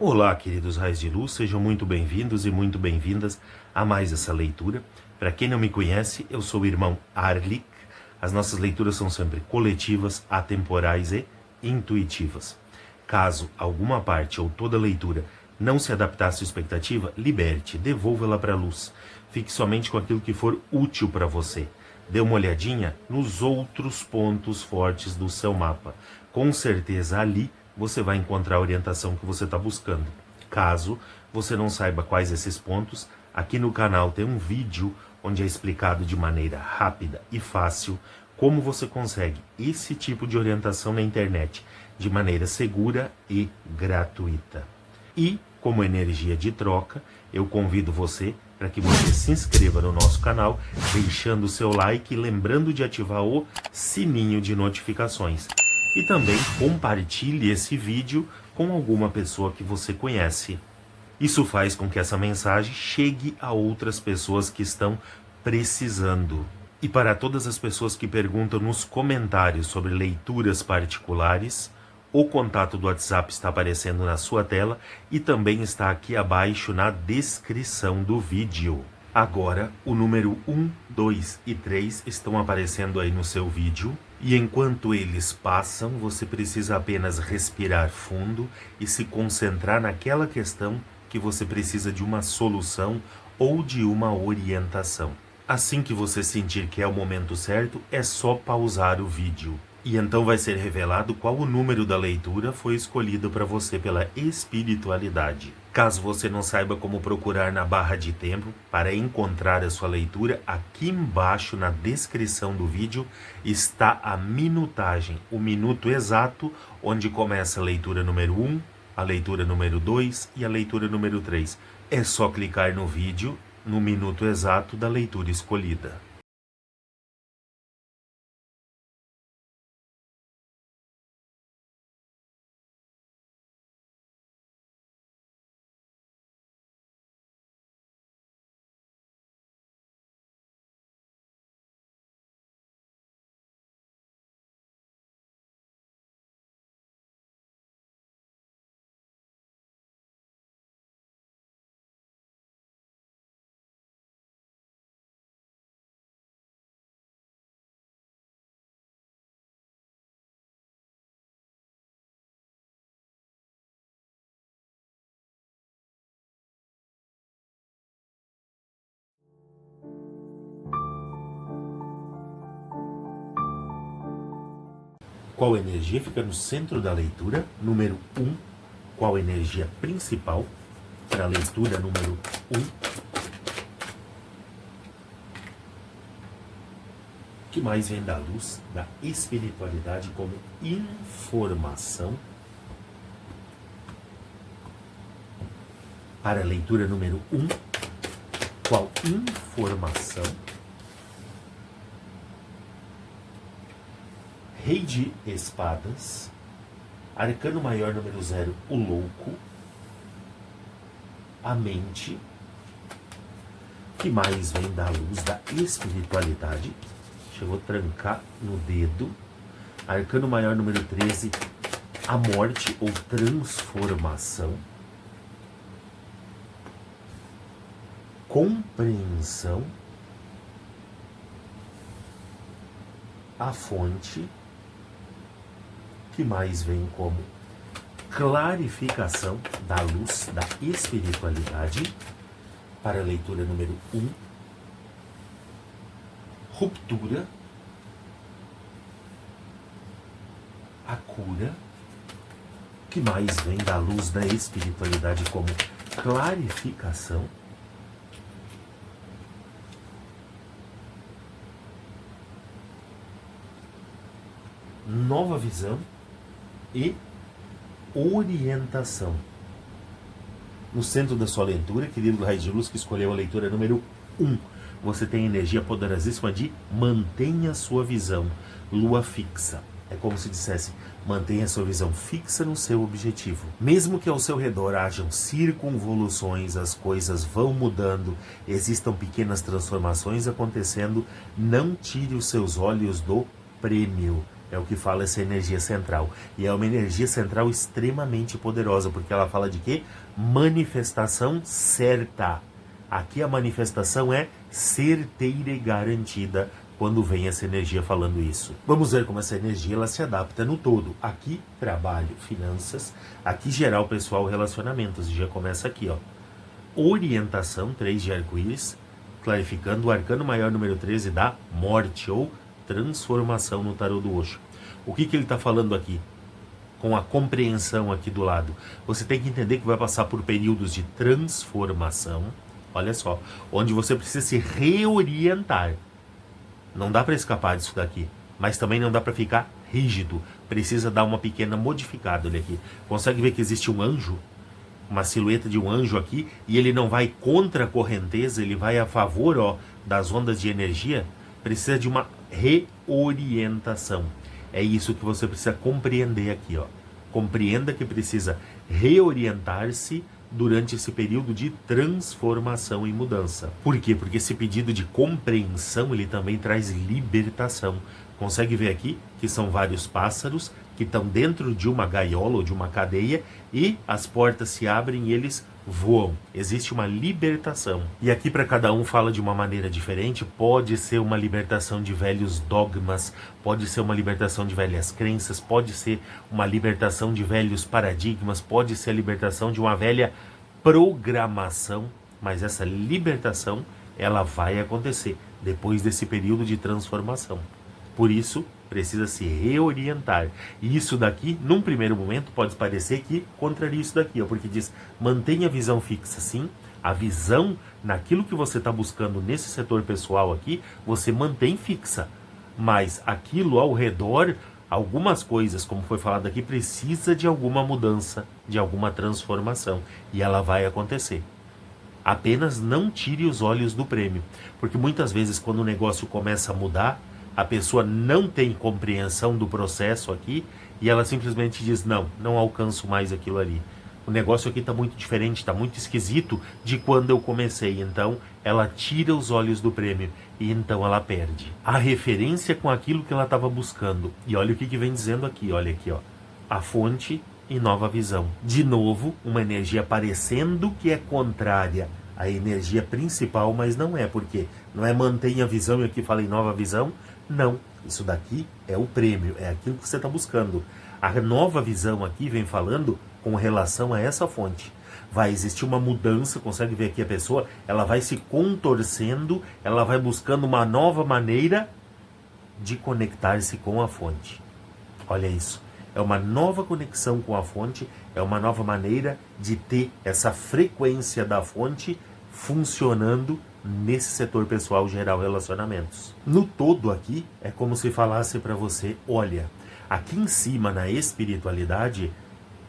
Olá, queridos raios de luz, sejam muito bem-vindos e muito bem-vindas a mais essa leitura. Para quem não me conhece, eu sou o irmão Arlik. As nossas leituras são sempre coletivas, atemporais e intuitivas. Caso alguma parte ou toda leitura não se adaptar à sua expectativa, liberte, devolva-la para a luz. Fique somente com aquilo que for útil para você. Dê uma olhadinha nos outros pontos fortes do seu mapa. Com certeza ali você vai encontrar a orientação que você está buscando. Caso você não saiba quais esses pontos, aqui no canal tem um vídeo onde é explicado de maneira rápida e fácil como você consegue esse tipo de orientação na internet de maneira segura e gratuita. E, como energia de troca, eu convido você para que você se inscreva no nosso canal, deixando o seu like e lembrando de ativar o sininho de notificações. E também compartilhe esse vídeo com alguma pessoa que você conhece. Isso faz com que essa mensagem chegue a outras pessoas que estão precisando. E para todas as pessoas que perguntam nos comentários sobre leituras particulares, o contato do WhatsApp está aparecendo na sua tela e também está aqui abaixo na descrição do vídeo. Agora, o número 1, 2 e 3 estão aparecendo aí no seu vídeo. E enquanto eles passam, você precisa apenas respirar fundo e se concentrar naquela questão que você precisa de uma solução ou de uma orientação. Assim que você sentir que é o momento certo, é só pausar o vídeo. E então vai ser revelado qual o número da leitura foi escolhido para você pela espiritualidade. Caso você não saiba como procurar na barra de tempo para encontrar a sua leitura, aqui embaixo na descrição do vídeo está a minutagem, o minuto exato onde começa a leitura número 1, a leitura número 2 e a leitura número 3. É só clicar no vídeo, no minuto exato da leitura escolhida. Qual energia fica no centro da leitura? Número 1. Qual energia principal para a leitura número 1? Que mais vem da luz, da espiritualidade como informação? Para a leitura número 1, qual informação? Rei de espadas, arcano maior número 0, o louco, a mente, que mais vem da luz da espiritualidade, chegou a trancar no dedo, arcano maior número 13, a morte ou transformação, compreensão, a fonte, que mais vem como clarificação da luz da espiritualidade. Para a leitura número 1, ruptura, a cura, que mais vem da luz da espiritualidade como clarificação, nova visão e orientação. No centro da sua leitura, querido Raiz de Luz que escolheu a leitura número 1, você tem a energia poderosíssima de mantenha sua visão, lua fixa. É como se dissesse, mantenha sua visão fixa no seu objetivo. Mesmo que ao seu redor hajam circunvoluções, as coisas vão mudando, existam pequenas transformações acontecendo, não tire os seus olhos do prêmio. É o que fala essa energia central. E é uma energia central extremamente poderosa, porque ela fala de quê? Manifestação certa. Aqui a manifestação é certeira e garantida quando vem essa energia falando isso. Vamos ver como essa energia ela se adapta no todo. Aqui, trabalho, finanças. Aqui, geral, pessoal, relacionamentos. E já começa aqui, ó. Orientação, 3 de arco-íris, clarificando o arcano maior número 13 da morte ou transformação no tarô do Osho. O que ele está falando aqui? Com a compreensão aqui do lado. Você tem que entender que vai passar por períodos de transformação, olha só, onde você precisa se reorientar. Não dá para escapar disso daqui, mas também não dá para ficar rígido. Precisa dar uma pequena modificada, olha aqui. Consegue ver que existe um anjo? Uma silhueta de um anjo aqui, e ele não vai contra a correnteza, ele vai a favor, ó, das ondas de energia. Precisa de uma reorientação. É isso que você precisa compreender aqui, ó. Compreenda que precisa reorientar-se durante esse período de transformação e mudança. Por quê? Porque esse pedido de compreensão, ele também traz libertação. Consegue ver aqui que são vários pássaros que estão dentro de uma gaiola ou de uma cadeia e as portas se abrem e eles voam. Existe uma libertação. E aqui para cada um fala de uma maneira diferente. Pode ser uma libertação de velhos dogmas, pode ser uma libertação de velhas crenças, pode ser uma libertação de velhos paradigmas, pode ser a libertação de uma velha programação, mas essa libertação ela vai acontecer depois desse período de transformação. Por isso, precisa se reorientar. E isso daqui, num primeiro momento, pode parecer que contraria isso daqui, ó, porque diz, mantenha a visão fixa, sim. A visão naquilo que você está buscando nesse setor pessoal aqui, você mantém fixa. Mas aquilo ao redor, algumas coisas, como foi falado aqui, precisa de alguma mudança, de alguma transformação. E ela vai acontecer. Apenas não tire os olhos do prêmio. Porque muitas vezes, quando o negócio começa a mudar, a pessoa não tem compreensão do processo aqui e ela simplesmente diz, não alcanço mais aquilo ali. O negócio aqui está muito diferente, está muito esquisito de quando eu comecei. Então, ela tira os olhos do prêmio e então ela perde a referência com aquilo que ela estava buscando. E olha o que vem dizendo aqui, olha aqui, ó. A fonte e nova visão. De novo, uma energia parecendo que é contrária à energia principal, mas não é. Por quê? Não é mantenha a visão e aqui fala em nova visão. Não, isso daqui é o prêmio, é aquilo que você está buscando. A nova visão aqui vem falando com relação a essa fonte. Vai existir uma mudança, consegue ver aqui a pessoa, ela vai se contorcendo, ela vai buscando uma nova maneira de conectar-se com a fonte. Olha isso, é uma nova conexão com a fonte, é uma nova maneira de ter essa frequência da fonte funcionando nesse setor pessoal, geral, relacionamentos. No todo aqui, é como se falasse para você, olha, aqui em cima na espiritualidade,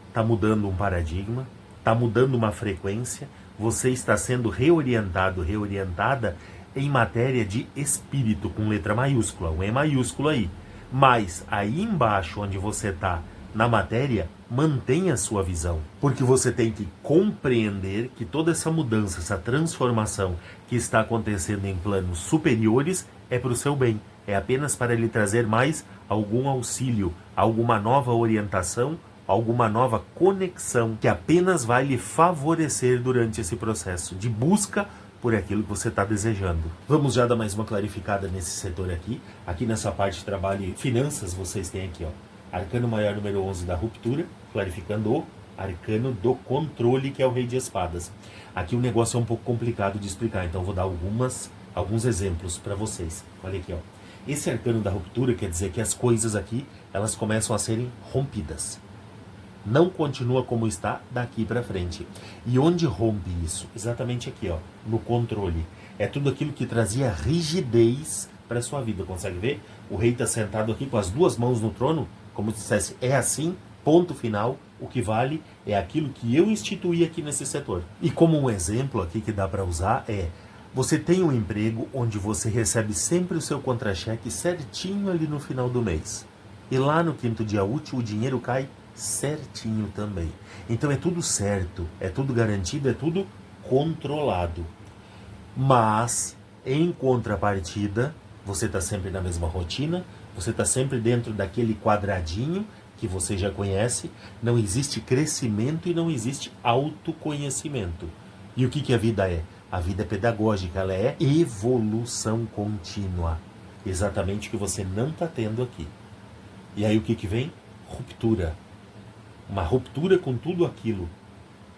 está mudando um paradigma, está mudando uma frequência, você está sendo reorientado, reorientada em matéria de espírito, com letra maiúscula, um E maiúsculo aí. Mas aí embaixo, onde você está, na matéria, mantenha a sua visão, porque você tem que compreender que toda essa mudança, essa transformação que está acontecendo em planos superiores é para o seu bem, é apenas para lhe trazer mais algum auxílio, alguma nova orientação, alguma nova conexão que apenas vai lhe favorecer durante esse processo de busca por aquilo que você está desejando. Vamos já dar mais uma clarificada nesse setor aqui. Aqui nessa parte de trabalho e finanças, vocês têm aqui, ó, arcano maior número 11 da ruptura, clarificando o arcano do controle, que é o rei de espadas. Aqui o negócio é um pouco complicado de explicar, então vou dar alguns exemplos para vocês. Olha aqui, ó. Esse arcano da ruptura quer dizer que as coisas aqui, elas começam a serem rompidas. Não continua como está daqui para frente. E onde rompe isso? Exatamente aqui, ó, no controle. É tudo aquilo que trazia rigidez para sua vida. Consegue ver? O rei está sentado aqui com as duas mãos no trono, como se dissesse, é assim, ponto final, o que vale é aquilo que eu instituí aqui nesse setor. E como um exemplo aqui que dá para usar é, você tem um emprego onde você recebe sempre o seu contra-cheque certinho ali no final do mês. E lá no quinto dia útil o dinheiro cai certinho também. Então é tudo certo, é tudo garantido, é tudo controlado. Mas, em contrapartida, você está sempre na mesma rotina, Você está sempre dentro daquele quadradinho que você já conhece. Não existe crescimento e não existe autoconhecimento. E o que a vida é? A vida é pedagógica, ela é evolução contínua. Exatamente o que você não está tendo aqui. E aí o que vem? Ruptura. Uma ruptura com tudo aquilo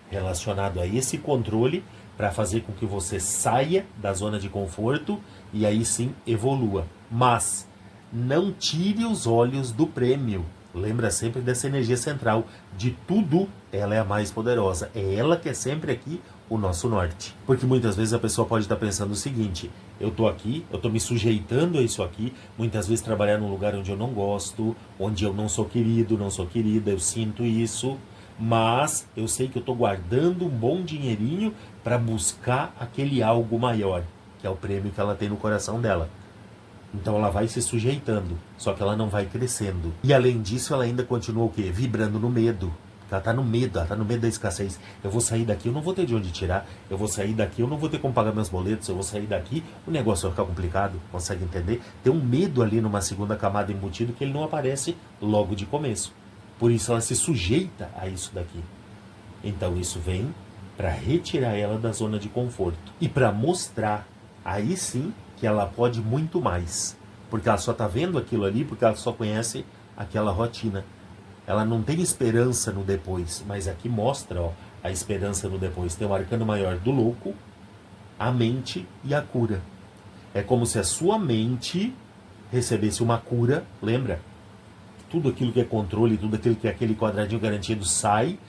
relacionado a esse controle para fazer com que você saia da zona de conforto e aí sim evolua. Mas não tire os olhos do prêmio. Lembra sempre dessa energia central. De tudo, ela é a mais poderosa. É ela que é sempre aqui o nosso norte. Porque muitas vezes a pessoa pode estar pensando o seguinte: eu estou aqui, eu estou me sujeitando a isso aqui, muitas vezes trabalhar num lugar onde eu não gosto, onde eu não sou querido, não sou querida, eu sinto isso, mas eu sei que eu estou guardando um bom dinheirinho para buscar aquele algo maior, que é o prêmio que ela tem no coração dela. Então ela vai se sujeitando, só que ela não vai crescendo. E além disso, ela ainda continua o quê? Vibrando no medo. Ela está no medo da escassez. Eu vou sair daqui, eu não vou ter de onde tirar. Eu vou sair daqui, eu não vou ter como pagar meus boletos. Eu vou sair daqui, o negócio vai ficar complicado. Consegue entender? Tem um medo ali numa segunda camada embutido que ele não aparece logo de começo. Por isso ela se sujeita a isso daqui. Então isso vem para retirar ela da zona de conforto. E para mostrar, aí sim, que ela pode muito mais. Porque ela só está vendo aquilo ali, porque ela só conhece aquela rotina. Ela não tem esperança no depois, mas aqui mostra, ó, a esperança no depois. Tem o arcano maior do louco, a mente e a cura. É como se a sua mente recebesse uma cura, lembra? Tudo aquilo que é controle, tudo aquilo que é aquele quadradinho garantido sai,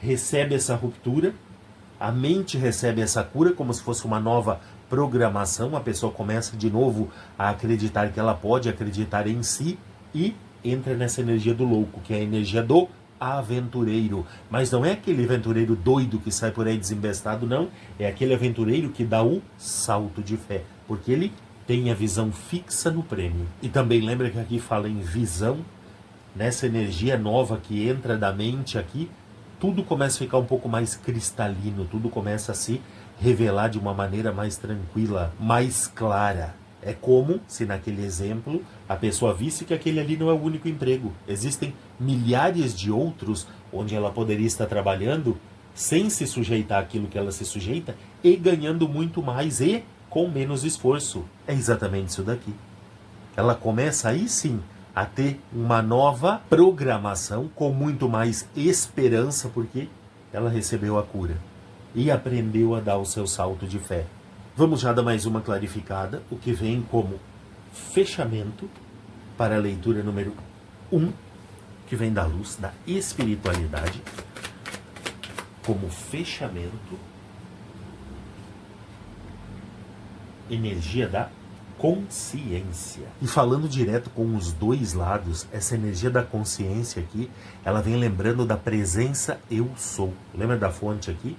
recebe essa ruptura, a mente recebe essa cura como se fosse uma nova programação, a pessoa começa de novo a acreditar que ela pode acreditar em si e entra nessa energia do louco, que é a energia do aventureiro. Mas não é aquele aventureiro doido que sai por aí desembestado, não. É aquele aventureiro que dá o salto de fé, porque ele tem a visão fixa no prêmio. E também lembra que aqui fala em visão, nessa energia nova que entra da mente aqui, tudo começa a ficar um pouco mais cristalino, tudo começa a se revelar de uma maneira mais tranquila, mais clara. É como se naquele exemplo a pessoa visse que aquele ali não é o único emprego. Existem milhares de outros onde ela poderia estar trabalhando sem se sujeitar àquilo que ela se sujeita e ganhando muito mais e com menos esforço. É exatamente isso daqui. Ela começa aí sim a ter uma nova programação com muito mais esperança, porque ela recebeu a cura e aprendeu a dar o seu salto de fé. Vamos já dar mais uma clarificada, o que vem como fechamento para a leitura número 1, que vem da luz da espiritualidade, como fechamento, energia da consciência. E falando direto com os dois lados, essa energia da consciência aqui, ela vem lembrando da presença eu sou. Lembra da fonte aqui?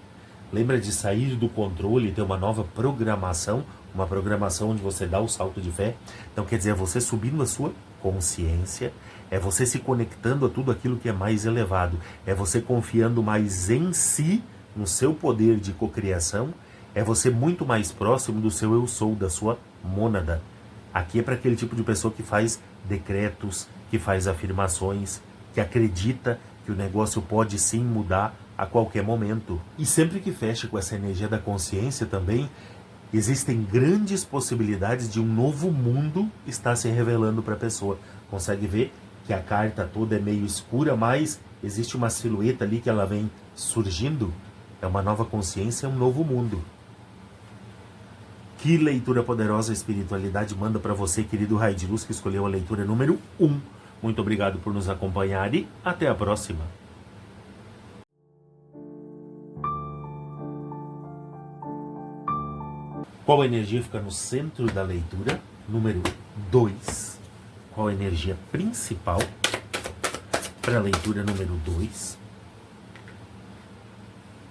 Lembra de sair do controle e ter uma nova programação, uma programação onde você dá o salto de fé? Então quer dizer, é você subindo a sua consciência, é você se conectando a tudo aquilo que é mais elevado, é você confiando mais em si, no seu poder de cocriação, é você muito mais próximo do seu eu sou, da sua mônada. Aqui é para aquele tipo de pessoa que faz decretos, que faz afirmações, que acredita que o negócio pode sim mudar a qualquer momento. E sempre que fecha com essa energia da consciência também, existem grandes possibilidades de um novo mundo estar se revelando para a pessoa. Consegue ver que a carta toda é meio escura, mas existe uma silhueta ali que ela vem surgindo. É uma nova consciência, é um novo mundo. Que leitura poderosa a espiritualidade manda para você, querido raio de luz, que escolheu a leitura número 1. Muito obrigado por nos acompanhar e até a próxima. Qual energia fica no centro da leitura? Número 2. Qual a energia principal para a leitura número 2?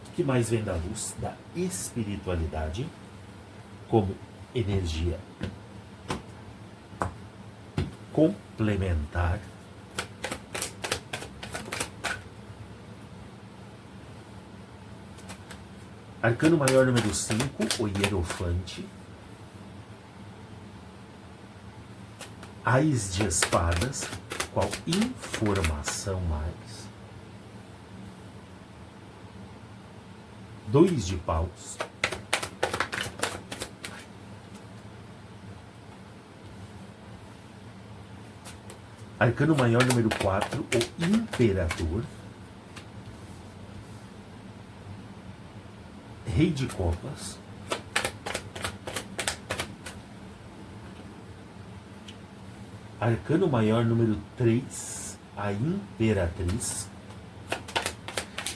O que mais vem da luz da espiritualidade como energia complementar? Arcano maior número 5, o Hierofante. Ás de espadas, qual informação mais? 2 de paus. Arcano maior número 4, o imperador. Rei de copas. Arcano maior número 3, a imperatriz.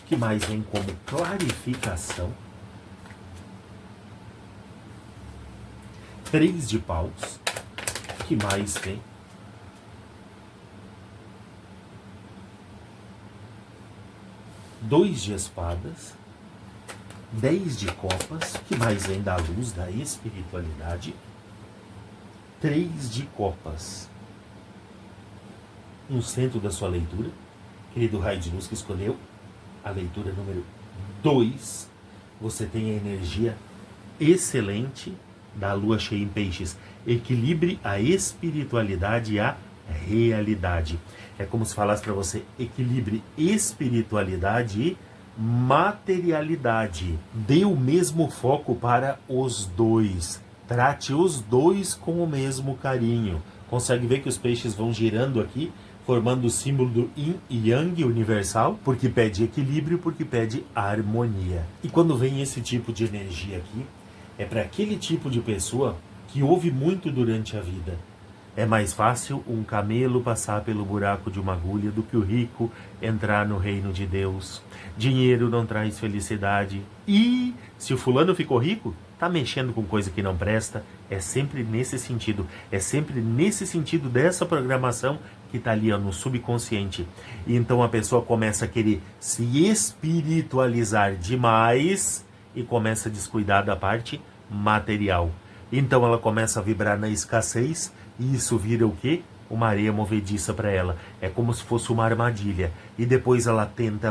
Que mais vem como clarificação? 3 de paus. Que mais vem? Dois de espadas. 10 de copas. Que mais vem da luz, da espiritualidade? 3 de copas. No centro da sua leitura, querido raio de luz que escolheu a leitura número 2, você tem a energia excelente da lua cheia em peixes. Equilibre a espiritualidade e a realidade. É como se falasse para você, equilibre espiritualidade e materialidade. Dê o mesmo foco para os dois. Trate os dois com o mesmo carinho. Consegue ver que os peixes vão girando aqui, formando o símbolo do Yin e Yang universal, porque pede equilíbrio, porque pede harmonia. E quando vem esse tipo de energia aqui, é para aquele tipo de pessoa que ouve muito durante a vida. É mais fácil um camelo passar pelo buraco de uma agulha do que o rico entrar no reino de Deus. Dinheiro não traz felicidade. E se o fulano ficou rico, tá mexendo com coisa que não presta. É sempre nesse sentido. É sempre nesse sentido dessa programação que está ali no subconsciente. E então a pessoa começa a querer se espiritualizar demais e começa a descuidar da parte material. Então ela começa a vibrar na escassez e isso vira o quê? Uma areia movediça para ela. É como se fosse uma armadilha. E depois ela tenta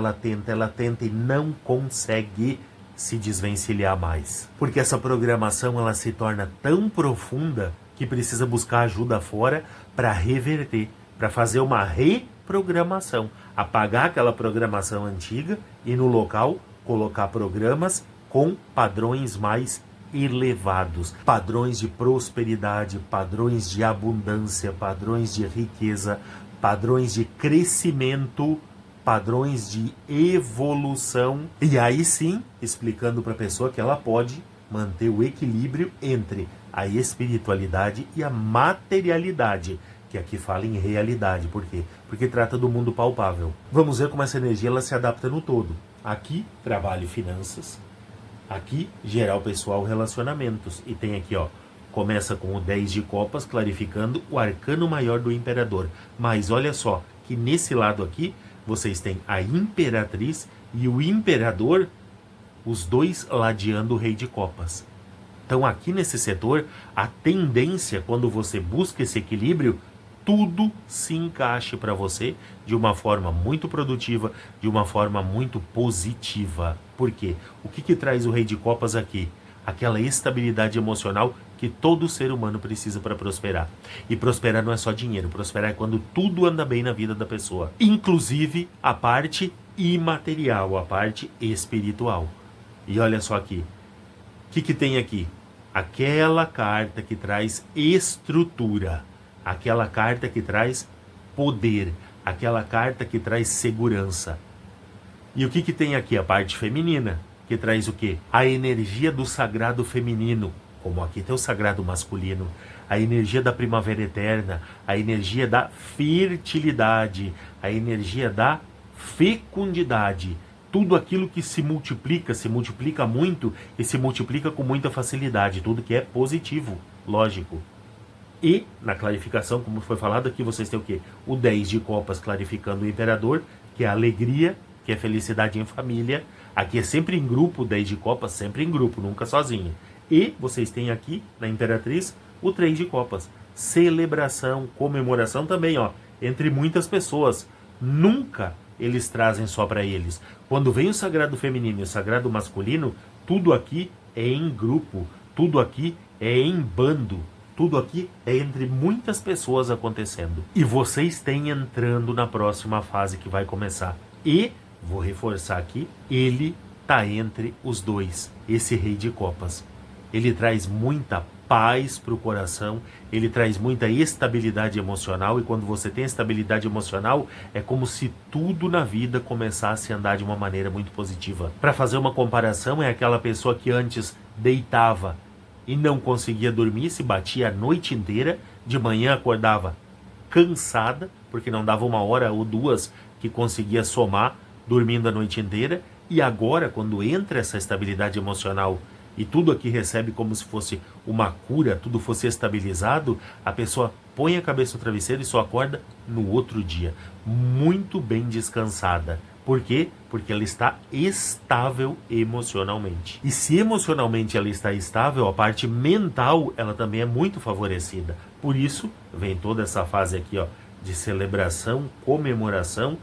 e não consegue se desvencilhar mais. Porque essa programação ela se torna tão profunda que precisa buscar ajuda fora para reverter, para fazer uma reprogramação, apagar aquela programação antiga e no local colocar programas com padrões mais elevados, padrões de prosperidade, padrões de abundância, padrões de riqueza, padrões de crescimento, padrões de evolução. E aí sim, explicando para a pessoa que ela pode manter o equilíbrio entre a espiritualidade e a materialidade, que aqui fala em realidade. Por quê? Porque trata do mundo palpável. Vamos ver como essa energia ela se adapta no todo. Aqui, trabalho e finanças. Aqui, geral pessoal, relacionamentos. E tem aqui, começa com o 10 de copas, clarificando o arcano maior do imperador. Mas olha só, que nesse lado aqui, vocês têm a imperatriz e o imperador, os dois ladeando o rei de copas. Então aqui nesse setor, a tendência, quando você busca esse equilíbrio, tudo se encaixe para você de uma forma muito produtiva, de uma forma muito positiva. Por quê? O que traz o rei de copas aqui? Aquela estabilidade emocional que todo ser humano precisa para prosperar. E prosperar não é só dinheiro, prosperar é quando tudo anda bem na vida da pessoa. Inclusive a parte imaterial, a parte espiritual. E olha só aqui, o que tem aqui? Aquela carta que traz estrutura. Aquela carta que traz poder, aquela carta que traz segurança. E o que tem aqui? A parte feminina, que traz o quê? A energia do sagrado feminino, como aqui tem o sagrado masculino, a energia da primavera eterna, a energia da fertilidade, a energia da fecundidade. Tudo aquilo que se multiplica muito e se multiplica com muita facilidade, tudo que é positivo, lógico. E, na clarificação, como foi falado aqui, vocês têm o quê? O 10 de copas clarificando o imperador, que é a alegria, que é felicidade em família. Aqui é sempre em grupo, 10 de copas, sempre em grupo, nunca sozinho. E vocês têm aqui, na imperatriz, o 3 de copas. Celebração, comemoração também, entre muitas pessoas. Nunca eles trazem só para eles. Quando vem o sagrado feminino e o sagrado masculino, tudo aqui é em grupo, tudo aqui é em bando. tudo aqui é entre muitas pessoas acontecendo. E vocês têm entrando na próxima fase que vai começar. E, vou reforçar aqui, ele está entre os dois, esse rei de copas. Ele traz muita paz para o coração, ele traz muita estabilidade emocional, e quando você tem estabilidade emocional, é como se tudo na vida começasse a andar de uma maneira muito positiva. Para fazer uma comparação, é aquela pessoa que antes deitava e não conseguia dormir, se batia a noite inteira, de manhã acordava cansada, porque não dava 1 ou 2 que conseguia somar dormindo a noite inteira, e agora, quando entra essa estabilidade emocional e tudo aqui recebe como se fosse uma cura, tudo fosse estabilizado, a pessoa põe a cabeça no travesseiro e só acorda no outro dia, muito bem descansada. Por quê? Porque ela está estável emocionalmente. E se emocionalmente ela está estável, a parte mental ela também é muito favorecida. Por isso, vem toda essa fase aqui, ó, de celebração, comemoração,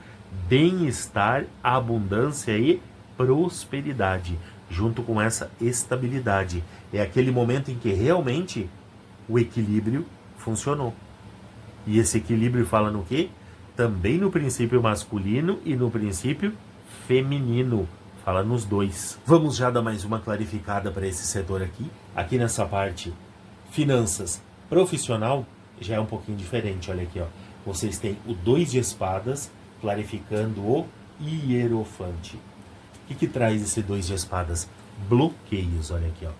bem-estar, abundância e prosperidade, junto com essa estabilidade. É aquele momento em que realmente o equilíbrio funcionou. E esse equilíbrio fala no quê? Também no princípio masculino e no princípio feminino. Fala nos dois. Vamos já dar mais uma clarificada para esse setor aqui. Aqui nessa parte, finanças profissional, já é um pouquinho diferente. Olha aqui, ó. Vocês têm o 2 de espadas, clarificando o hierofante. O que traz esse 2 de espadas? Bloqueios, olha aqui, ó.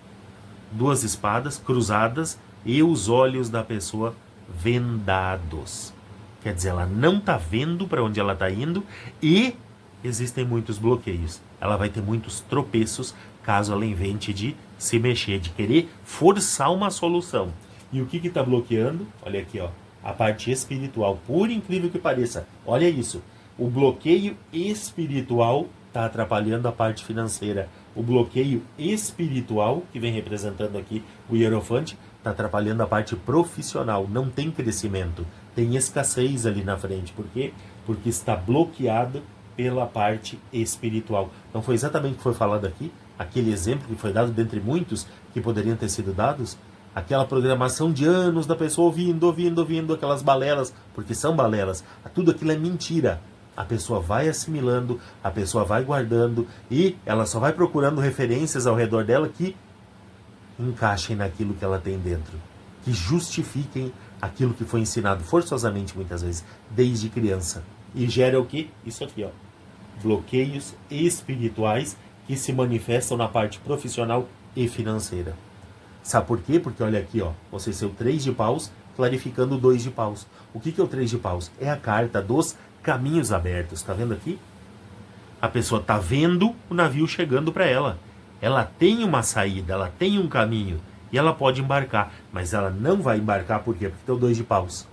2 espadas cruzadas e os olhos da pessoa vendados. Quer dizer, ela não está vendo para onde ela está indo e existem muitos bloqueios. Ela vai ter muitos tropeços caso ela invente de se mexer, de querer forçar uma solução. E o que está bloqueando? Olha aqui, ó, a parte espiritual. Por incrível que pareça, olha isso. O bloqueio espiritual está atrapalhando a parte financeira. O bloqueio espiritual, que vem representando aqui o hierofante, está atrapalhando a parte profissional. Não tem crescimento, tem escassez ali na frente. Por quê? Porque está bloqueado pela parte espiritual. Não foi exatamente o que foi falado aqui? Aquele exemplo que foi dado dentre muitos que poderiam ter sido dados? Aquela programação de anos da pessoa ouvindo aquelas balelas, porque são balelas. Tudo aquilo é mentira. A pessoa vai assimilando, a pessoa vai guardando e ela só vai procurando referências ao redor dela que encaixem naquilo que ela tem dentro, que justifiquem aquilo que foi ensinado forçosamente muitas vezes, desde criança. E gera o quê? Isso aqui, ó. Bloqueios espirituais que se manifestam na parte profissional e financeira. Sabe por quê? Porque olha aqui, ó, você ser o 3 de paus, clarificando o 2 de paus. O que é o 3 de paus? É a carta dos caminhos abertos, tá vendo aqui? A pessoa tá vendo o navio chegando para ela. Ela tem uma saída, ela tem um caminho e ela pode embarcar, mas ela não vai embarcar por quê? Porque tem o 2 de paus.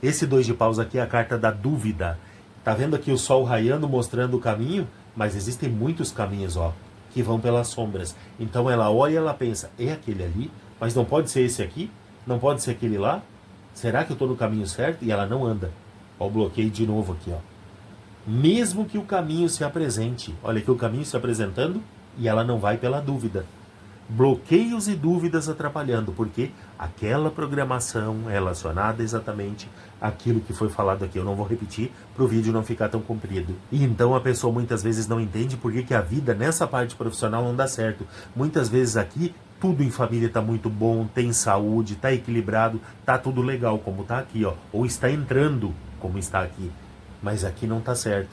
Esse 2 de paus aqui é a carta da dúvida. Tá vendo aqui o sol raiando mostrando o caminho? Mas existem muitos caminhos, ó, que vão pelas sombras. Então ela olha e ela pensa, é aquele ali? Mas não pode ser esse aqui? Não pode ser aquele lá? Será que eu estou no caminho certo? E ela não anda. Ó, o bloqueio de novo aqui, ó. Mesmo que o caminho se apresente. Olha aqui o caminho se apresentando e ela não vai pela dúvida. Bloqueios e dúvidas atrapalhando, porque aquela programação relacionada exatamente àquilo que foi falado aqui. Eu não vou repetir para o vídeo não ficar tão comprido. E então a pessoa muitas vezes não entende por que a vida nessa parte profissional não dá certo. Muitas vezes aqui tudo em família está muito bom, tem saúde, está equilibrado, está tudo legal como está aqui, ó, ou está entrando como está aqui, mas aqui não está certo.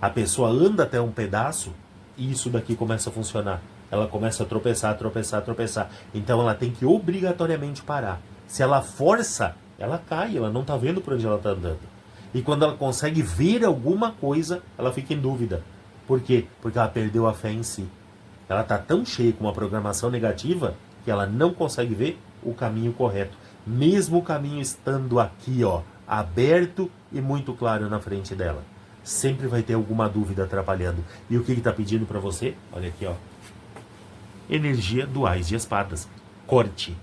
A pessoa anda até um pedaço e isso daqui começa a funcionar. Ela começa a tropeçar. Então ela tem que obrigatoriamente parar. Se ela força, ela cai, ela não está vendo por onde ela está andando. E quando ela consegue ver alguma coisa, ela fica em dúvida. Por quê? Porque ela perdeu a fé em si. Ela está tão cheia com uma programação negativa que ela não consegue ver o caminho correto. Mesmo o caminho estando aqui, ó, aberto e muito claro na frente dela. Sempre vai ter alguma dúvida atrapalhando. E o que está pedindo para você? Olha aqui, ó. Energia duais de espadas. Corte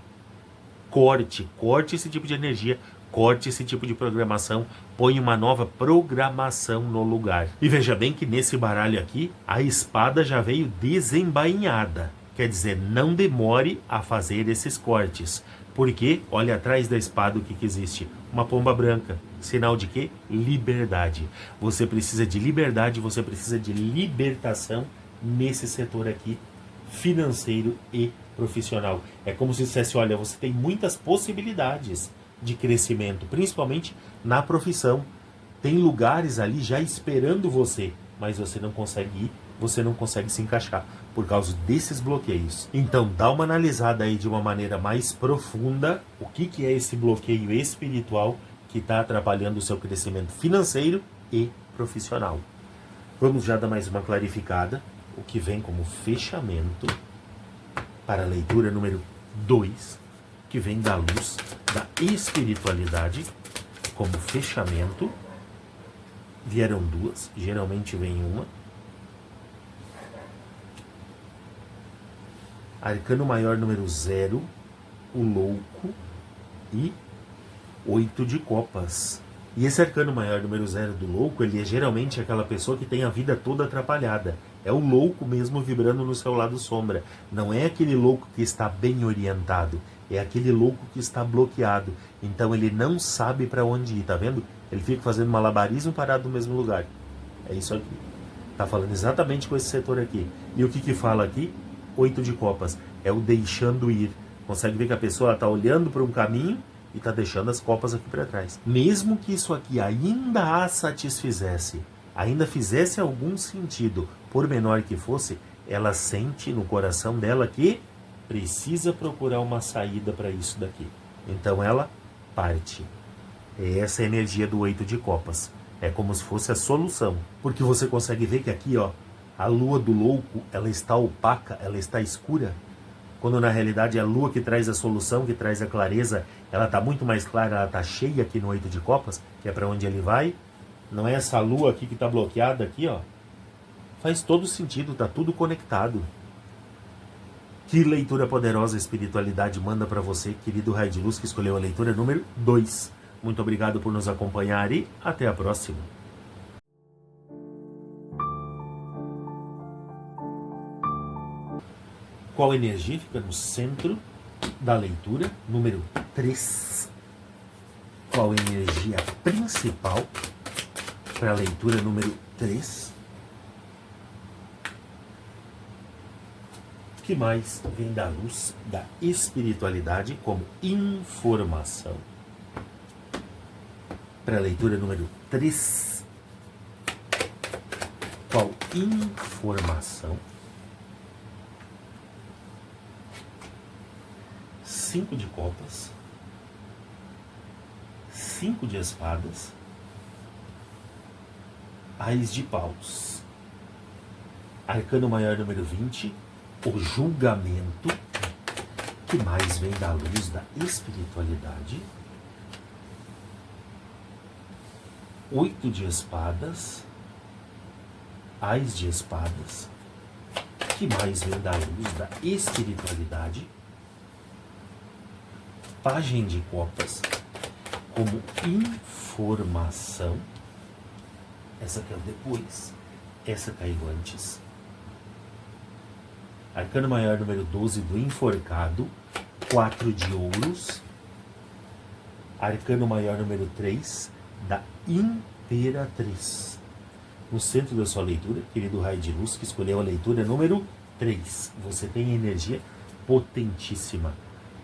esse tipo de energia, corte esse tipo de programação, põe uma nova programação no lugar. E veja bem que nesse baralho aqui, a espada já veio desembainhada. Quer dizer, não demore a fazer esses cortes. Porque, olha atrás da espada o que existe. Uma pomba branca. Sinal de quê? Liberdade. Você precisa de liberdade, você precisa de libertação nesse setor aqui, financeiro e profissional. É como se dissesse, olha, você tem muitas possibilidades de crescimento, principalmente na profissão. Tem lugares ali já esperando você, mas você não consegue ir, você não consegue se encaixar por causa desses bloqueios. Então, dá uma analisada aí de uma maneira mais profunda o que é esse bloqueio espiritual que está atrapalhando o seu crescimento financeiro e profissional. Vamos já dar mais uma clarificada, o que vem como fechamento para a leitura número 2, que vem da luz da espiritualidade como fechamento. Vieram duas, geralmente vem uma. Arcano maior número 0, o louco e 8 de copas. E esse arcano maior número 0 do louco, ele é geralmente aquela pessoa que tem a vida toda atrapalhada. É o louco mesmo vibrando no seu lado sombra. Não é aquele louco que está bem orientado. É aquele louco que está bloqueado. Então ele não sabe para onde ir, tá vendo? Ele fica fazendo malabarismo parado no mesmo lugar. É isso aqui. Tá falando exatamente com esse setor aqui. E o que fala aqui? 8 de copas. É o deixando ir. Consegue ver que a pessoa está olhando para um caminho e está deixando as copas aqui para trás. Mesmo que isso aqui ainda a satisfizesse, ainda fizesse algum sentido, por menor que fosse, ela sente no coração dela que precisa procurar uma saída para isso daqui. Então ela parte. É essa a energia do 8 de copas. É como se fosse a solução. Porque você consegue ver que aqui, ó, a lua do louco, ela está opaca, ela está escura. Quando na realidade é a lua que traz a solução, que traz a clareza, ela está muito mais clara, ela está cheia aqui no 8 de copas, que é para onde ele vai. Não é essa lua aqui que está bloqueada aqui, ó. Faz todo sentido, está tudo conectado. Que leitura poderosa a espiritualidade manda para você, querido raio de luz, que escolheu a leitura número 2. Muito obrigado por nos acompanhar e até a próxima. Qual energia fica no centro da leitura número 3? Qual energia principal para a leitura número 3? O que mais vem da luz da espiritualidade como informação? Para a leitura número 3, qual informação? 5 de copas, 5 de espadas, Ás de paus, arcano maior número 20, o julgamento, que mais vem da luz da espiritualidade, 8 de espadas, Ás de espadas, que mais vem da luz da espiritualidade, Pagem de copas, como informação. Essa caiu depois, essa caiu antes. Arcano maior número 12 do enforcado, 4 de ouros. Arcano maior número 3 da imperatriz. No centro da sua leitura, querido raio de luz, que escolheu a leitura número 3. Você tem energia potentíssima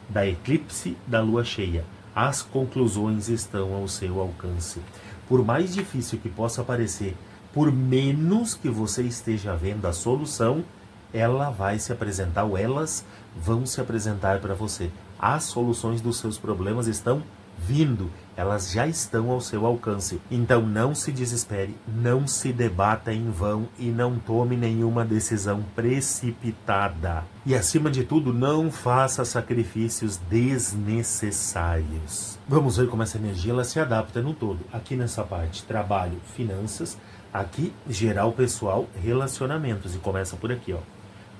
da eclipse da lua cheia. As conclusões estão ao seu alcance. Por mais difícil que possa parecer, por menos que você esteja vendo a solução, ela vai se apresentar, ou elas vão se apresentar para você. As soluções dos seus problemas estão vindo, elas já estão ao seu alcance. Então não se desespere, não se debata em vão e não tome nenhuma decisão precipitada. E acima de tudo, não faça sacrifícios desnecessários. Vamos ver como essa energia ela se adapta no todo. Aqui nessa parte, trabalho, finanças. Aqui, geral pessoal, relacionamentos. E começa por aqui, ó.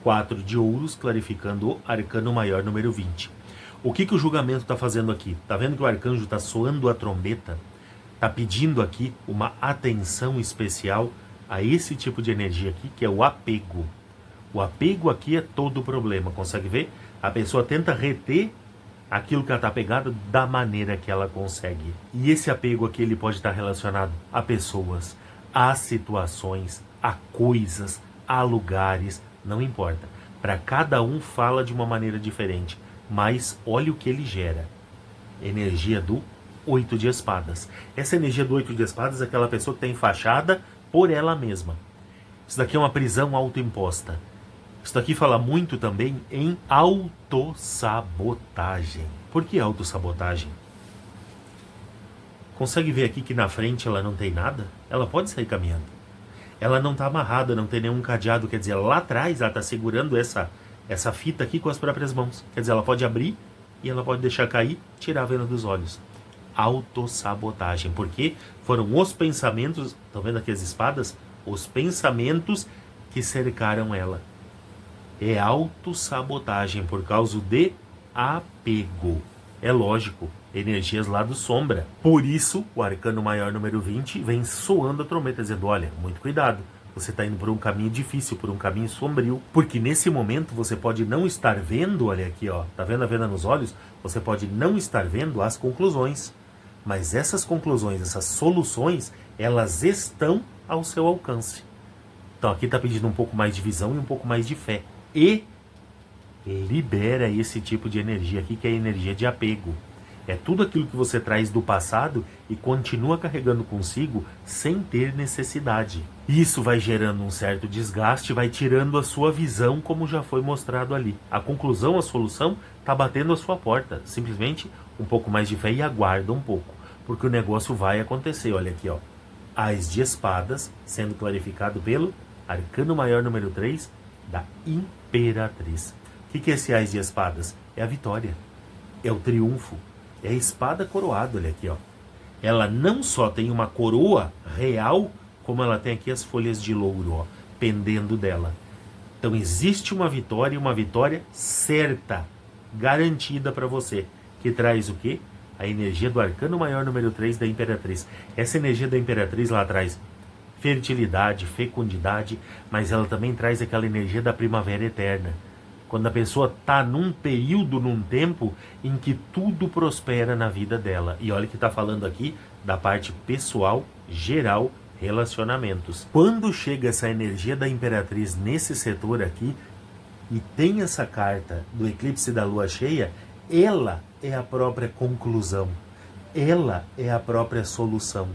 4 de ouros, clarificando o arcano maior número 20. O que o julgamento está fazendo aqui? Está vendo que o arcanjo está soando a trombeta? Está pedindo aqui uma atenção especial a esse tipo de energia aqui, que é o apego. O apego aqui é todo o problema. Consegue ver? A pessoa tenta reter aquilo que ela está apegada da maneira que ela consegue. E esse apego aqui ele pode estar relacionado a pessoas, a situações, a coisas, a lugares, não importa. Para cada um fala de uma maneira diferente, mas olha o que ele gera. Energia do 8 de espadas. Essa energia do 8 de espadas é aquela pessoa que está enfaixada por ela mesma. Isso daqui é uma prisão autoimposta. Isso daqui fala muito também em autossabotagem. Por que autossabotagem? Consegue ver aqui que na frente ela não tem nada? Ela pode sair caminhando. Ela não está amarrada, não tem nenhum cadeado. Quer dizer, lá atrás ela está segurando essa fita aqui com as próprias mãos. Quer dizer, ela pode abrir e ela pode deixar cair, tirar a venda dos olhos. Autossabotagem. Porque foram os pensamentos, estão vendo aqui as espadas? Os pensamentos que cercaram ela. É autossabotagem por causa de apego. É lógico, energias lá do sombra. Por isso, o arcano maior número 20 vem soando a trombeta, dizendo, olha, muito cuidado. Você está indo por um caminho difícil, por um caminho sombrio. Porque nesse momento você pode não estar vendo, olha aqui, ó, tá vendo a venda nos olhos? Você pode não estar vendo as conclusões. Mas essas conclusões, essas soluções, elas estão ao seu alcance. Então aqui está pedindo um pouco mais de visão e um pouco mais de fé. E libera esse tipo de energia aqui, que é a energia de apego. É tudo aquilo que você traz do passado e continua carregando consigo sem ter necessidade. Isso vai gerando um certo desgaste, vai tirando a sua visão, como já foi mostrado ali. A conclusão, a solução, está batendo a sua porta. Simplesmente um pouco mais de fé e aguarda um pouco, porque o negócio vai acontecer. Olha aqui, ó. Ás de espadas, sendo clarificado pelo arcano maior número 3 da Imperatriz. O que é esse Ás de espadas? É a vitória, é o triunfo, é a espada coroada, olha aqui, ó. Ela não só tem uma coroa real, como ela tem aqui as folhas de louro, ó, pendendo dela. Então existe uma vitória certa, garantida para você, que traz o quê? A energia do arcano maior número 3 da Imperatriz. Essa energia da Imperatriz lá traz fertilidade, fecundidade, mas ela também traz aquela energia da primavera eterna. Quando a pessoa está num período, num tempo em que tudo prospera na vida dela. E olha que está falando aqui da parte pessoal, geral, relacionamentos. Quando chega essa energia da Imperatriz nesse setor aqui, e tem essa carta do eclipse da lua cheia, ela é a própria conclusão. Ela é a própria solução.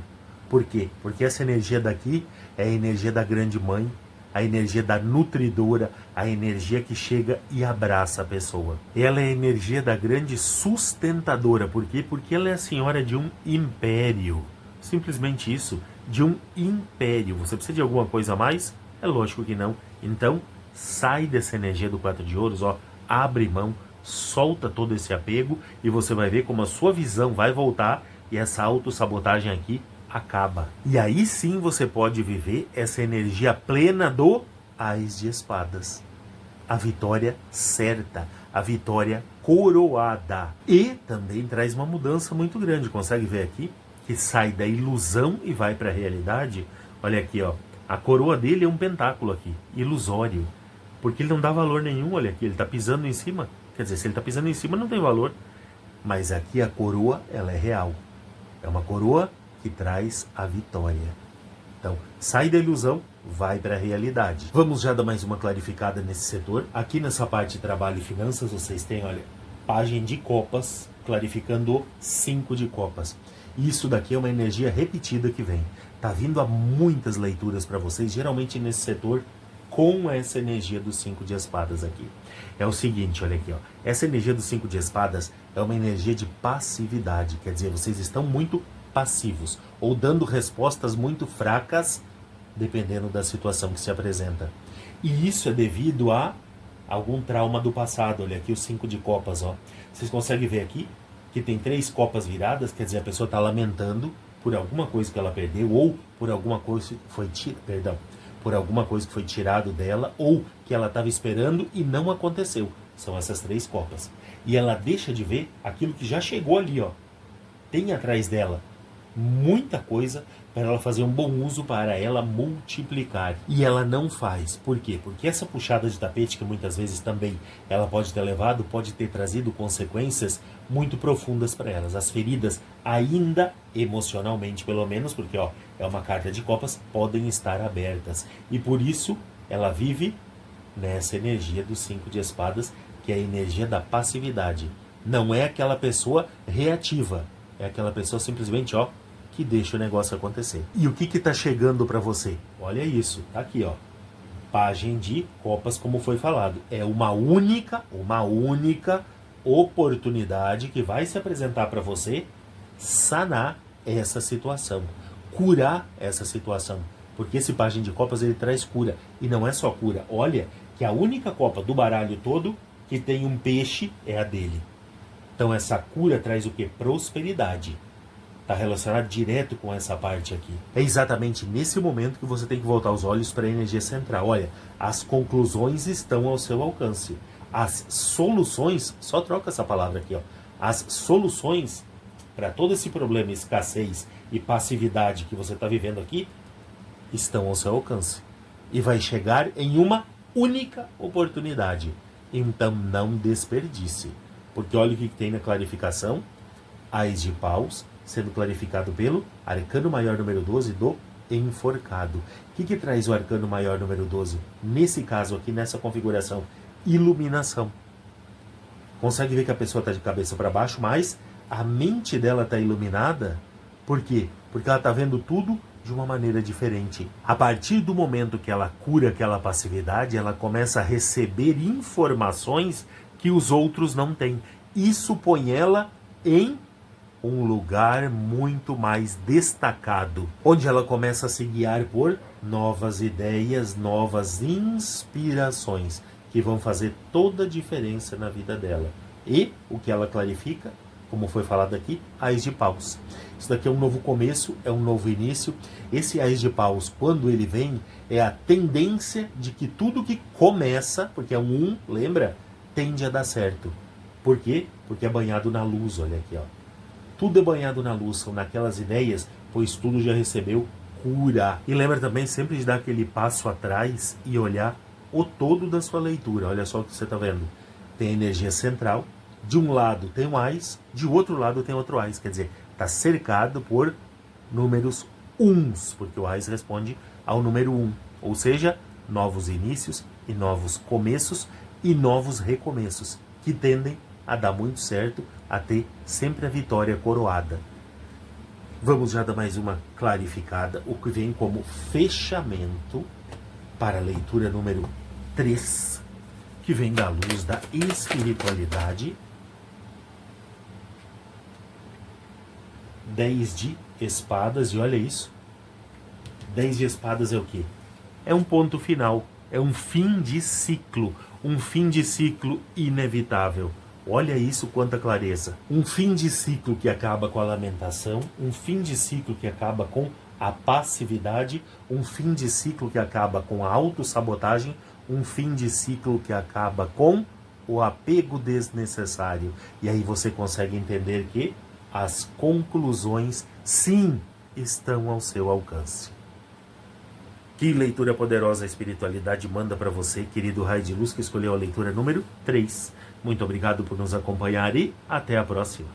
Por quê? Porque essa energia daqui é a energia da grande mãe, a energia da nutridora, a energia que chega e abraça a pessoa. Ela é a energia da grande sustentadora. Por quê? Porque ela é a senhora de um império. Simplesmente isso, de um império. Você precisa de alguma coisa a mais? É lógico que não. Então, sai dessa energia do 4 de ouros, ó, abre mão, solta todo esse apego e você vai ver como a sua visão vai voltar e essa autossabotagem aqui acaba. E aí sim você pode viver essa energia plena do Ás de espadas. A vitória certa, a vitória coroada. E também traz uma mudança muito grande. Consegue ver aqui? Que sai da ilusão e vai para a realidade. Olha aqui, ó. A coroa dele é um pentáculo aqui, ilusório. Porque ele não dá valor nenhum, olha aqui. Ele está pisando em cima. Quer dizer, se ele está pisando em cima não tem valor. Mas aqui a coroa, ela é real. É uma coroa que traz a vitória. Então, sai da ilusão, vai para a realidade. Vamos já dar mais uma clarificada nesse setor. Aqui nessa parte de trabalho e finanças, vocês têm, olha, página de copas, clarificando 5 de copas. Isso daqui é uma energia repetida que vem. Tá vindo a muitas leituras para vocês, geralmente nesse setor, com essa energia dos 5 de espadas aqui. É o seguinte, olha aqui, ó. Essa energia dos 5 de espadas é uma energia de passividade. Quer dizer, vocês estão muito passivos ou dando respostas muito fracas, dependendo da situação que se apresenta. E isso é devido a algum trauma do passado. Olha aqui os 5 de copas, ó. Vocês conseguem ver aqui que tem 3 copas viradas, quer dizer, a pessoa está lamentando por alguma coisa que ela perdeu ou por alguma coisa que foi por alguma coisa que foi tirado dela ou que ela estava esperando e não aconteceu. São essas 3 copas. E ela deixa de ver aquilo que já chegou ali, ó. Tem atrás dela. muita coisa para ela fazer um bom uso, para ela multiplicar. E ela não faz. Por quê? Porque essa puxada de tapete, que muitas vezes também ela pode ter levado, pode ter trazido consequências muito profundas para elas. As feridas, ainda emocionalmente pelo menos, porque ó, é uma carta de copas, podem estar abertas. E por isso ela vive nessa energia dos 5 de espadas, que é a energia da passividade. Não é aquela pessoa reativa, é aquela pessoa simplesmente, ó, que deixa o negócio acontecer. E o que está chegando para você? Olha isso, tá aqui, ó. Pagem de copas, como foi falado. É uma única oportunidade que vai se apresentar para você sanar essa situação, curar essa situação. Porque esse Pagem de Copas, ele traz cura. E não é só cura. Olha que a única copa do baralho todo que tem um peixe é a dele. Então essa cura traz o quê? Prosperidade. Está relacionado direto com essa parte aqui. É exatamente nesse momento que você tem que voltar os olhos para a energia central. Olha, as conclusões estão ao seu alcance. As soluções, só troca essa palavra aqui, ó. As soluções para todo esse problema, escassez e passividade que você está vivendo aqui, estão ao seu alcance. E vai chegar em uma única oportunidade. Então não desperdice. Porque olha o que tem na clarificação. Ás de paus, sendo clarificado pelo Arcano Maior número 12 do Enforcado. O que traz o Arcano Maior número 12? Nesse caso aqui, nessa configuração, iluminação. Consegue ver que a pessoa está de cabeça para baixo, mas a mente dela está iluminada. Por quê? Porque ela está vendo tudo de uma maneira diferente. A partir do momento que ela cura aquela passividade, ela começa a receber informações que os outros não têm. Isso põe ela em um lugar muito mais destacado, onde ela começa a se guiar por novas ideias, novas inspirações, que vão fazer toda a diferença na vida dela. E o que ela clarifica, como foi falado aqui, Ás de paus. Isso daqui é um novo começo, é um novo início. Esse Ás de paus, quando ele vem, é a tendência de que tudo que começa, porque é um, lembra? Tende a dar certo. Por quê? Porque é banhado na luz, olha aqui, ó. Tudo é banhado na luz, são naquelas ideias, pois tudo já recebeu cura. E lembra também sempre de dar aquele passo atrás e olhar o todo da sua leitura. Olha só o que você está vendo. Tem a energia central, de um lado tem um Ás, de outro lado tem outro Ás. Quer dizer, está cercado por números uns, porque o Ás responde ao número 1. Ou seja, novos inícios e novos começos e novos recomeços, que tendem a dar muito certo, a ter sempre a vitória coroada. Vamos já dar mais uma clarificada, o que vem como fechamento para a leitura número 3, que vem da luz da espiritualidade. 10 de espadas, e olha isso. 10 de espadas é o quê? É um ponto final, é um fim de ciclo, um fim de ciclo inevitável. Olha isso, quanta clareza. Um fim de ciclo que acaba com a lamentação, um fim de ciclo que acaba com a passividade, um fim de ciclo que acaba com a autossabotagem, um fim de ciclo que acaba com o apego desnecessário. E aí você consegue entender que as conclusões, sim, estão ao seu alcance. Que leitura poderosa a espiritualidade manda para você, querido raio de luz, que escolheu a leitura número 3. Muito obrigado por nos acompanhar e até a próxima.